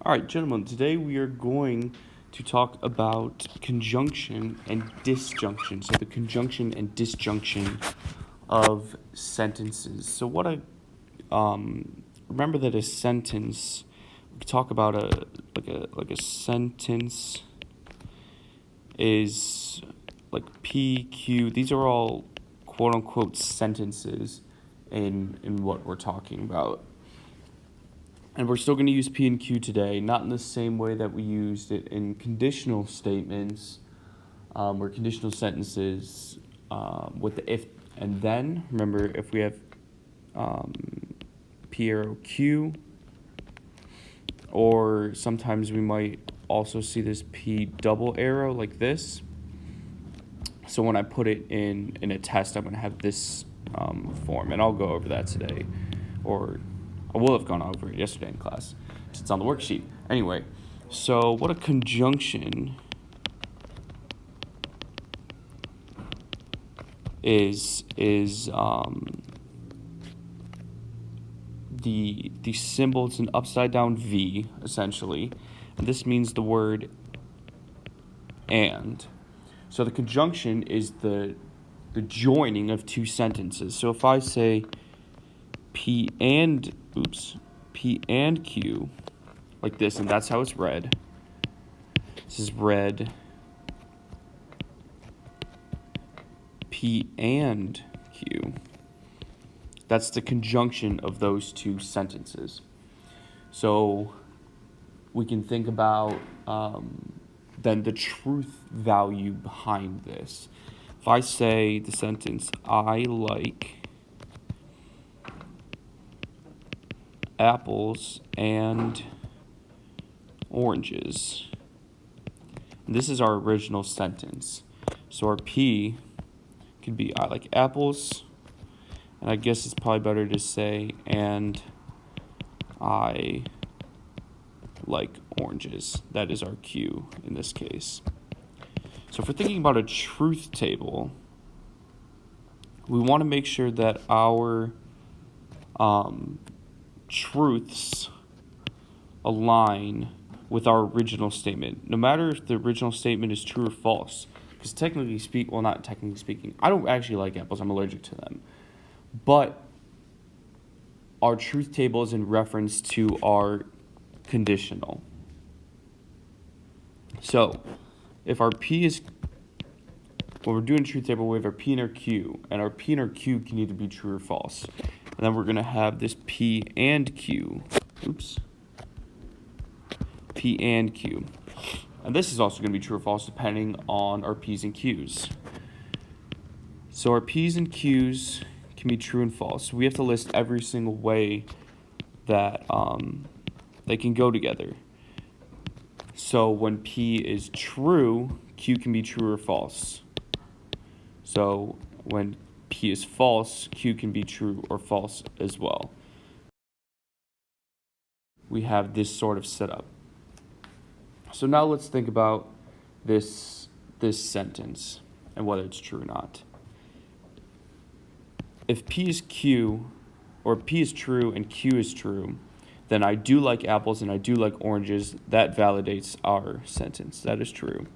All right, gentlemen, today we are going to talk about conjunction and disjunction. So, the conjunction and disjunction of sentences. So, remember that a sentence, we talk about a sentence is like P, Q. These are all quote unquote sentences in what we're talking about. And we're still going to use P and Q today, not in the same way that we used it in conditional statements or conditional sentences with the if and then. Remember, if we have P arrow Q, or sometimes we might also see this P double arrow like this. So when I put it in a test, I'm going to have this form, and I'll go over that today, or I will have gone over it yesterday in class. It's on the worksheet. Anyway, so what a conjunction is the symbol. It's an upside down V essentially, and this means the word and. So the conjunction is the joining of two sentences. So if I say P and Q like this, and that's how it's read. This is read P and Q. That's the conjunction of those two sentences. So we can think about then the truth value behind this. If I say the sentence, I like apples and oranges. And this is our original sentence. So our P could be I like apples, and I guess it's probably better to say and I like oranges. That is our Q in this case. So if we're thinking about a truth table, we want to make sure that our truths align with our original statement, no matter if the original statement is true or false. Because not technically speaking, I don't actually like apples. I'm allergic to them. But our truth table is in reference to our conditional. So if our P is, when we're doing a truth table, we have our P and our Q, and our P and our Q can either be true or false. And then we're going to have this P and Q. P and Q. And this is also going to be true or false depending on our P's and Q's. So our P's and Q's can be true and false. We have to list every single way that they can go together. So when P is true, Q can be true or false. So when P is false, Q can be true or false as well. We have this sort of setup. So now let's think about this sentence and whether it's true or not. If P is Q, or P is true and Q is true, then I do like apples and I do like oranges. That validates our sentence. That is true.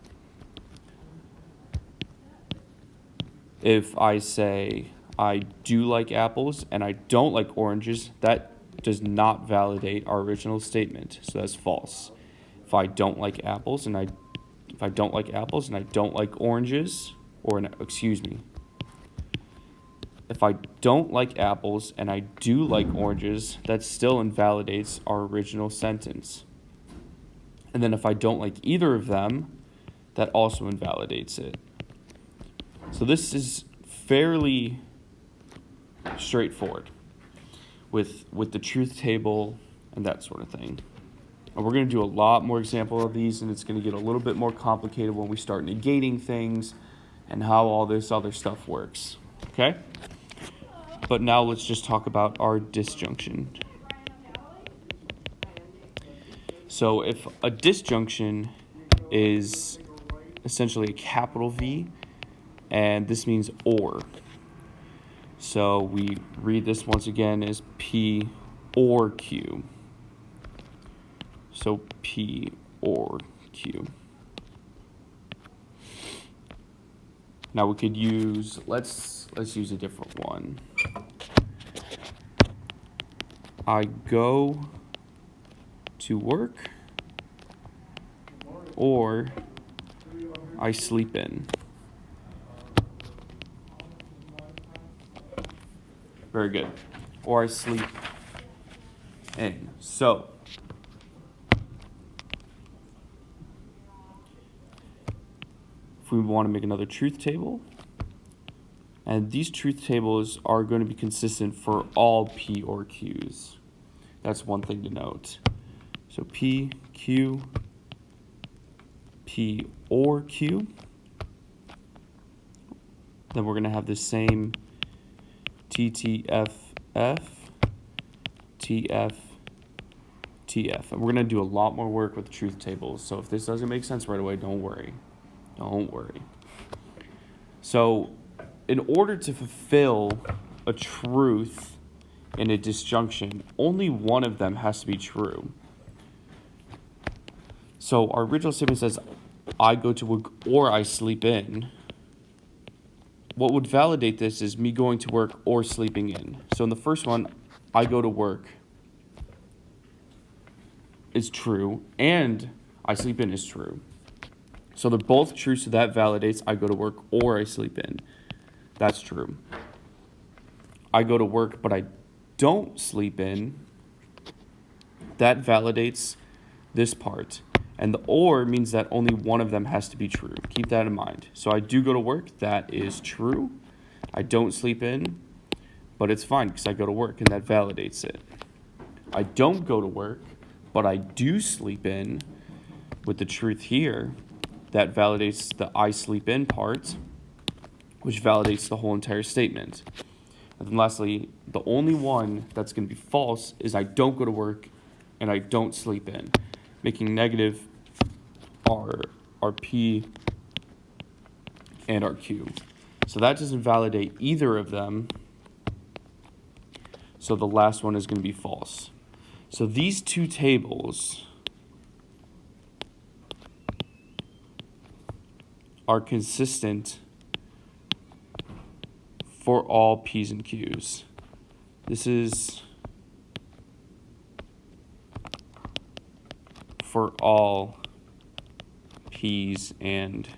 If I say I do like apples and I don't like oranges, that does not validate our original statement. So that's false. If I don't like apples and I don't like oranges, if I don't like apples and I do like oranges, that still invalidates our original sentence. And then if I don't like either of them, that also invalidates it. So this is fairly straightforward with the truth table and that sort of thing. And we're going to do a lot more example of these, and it's going to get a little bit more complicated when we start negating things and how all this other stuff works. Okay? But now let's just talk about our disjunction. So if a disjunction is essentially a capital V, and this means or. So we read this once again as P or Q. So P or Q. Now we could use, let's use a different one. I go to work or I sleep in. Very good. Or I sleep in. So if we want to make another truth table, and these truth tables are going to be consistent for all P or Qs. That's one thing to note. So P, Q, P or Q. Then we're going to have the same TTFF, TF, TF. And we're going to do a lot more work with truth tables. So if this doesn't make sense right away, don't worry. Don't worry. So in order to fulfill a truth in a disjunction, only one of them has to be true. So our original statement says, I go to work or I sleep in. What would validate this is me going to work or sleeping in. So in the first one, I go to work is true, and I sleep in is true. So they're both true, so that validates I go to work or I sleep in. That's true. I go to work, but I don't sleep in. That validates this part. And the or means that only one of them has to be true. Keep that in mind. So I do go to work. That is true. I don't sleep in, but it's fine because I go to work, and that validates it. I don't go to work, but I do sleep in. With the truth here, that validates the I sleep in part, which validates the whole entire statement. And then lastly, the only one that's going to be false is I don't go to work and I don't sleep in, making negative our P and our Q. So that doesn't validate either of them. So the last one is going to be false. So these two tables are consistent for all P's and Q's. This is for all P's and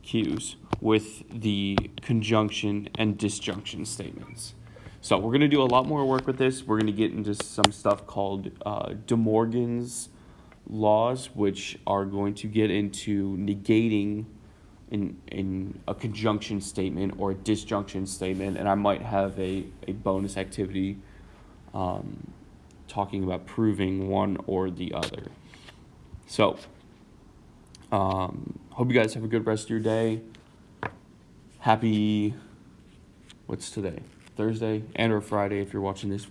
Q's with the conjunction and disjunction statements. So we're going to do a lot more work with this. We're going to get into some stuff called De Morgan's laws, which are going to get into negating in a conjunction statement or a disjunction statement, and I might have a bonus activity talking about proving one or the other. So hope you guys have a good rest of your day. Happy, what's today? Thursday and or Friday if you're watching this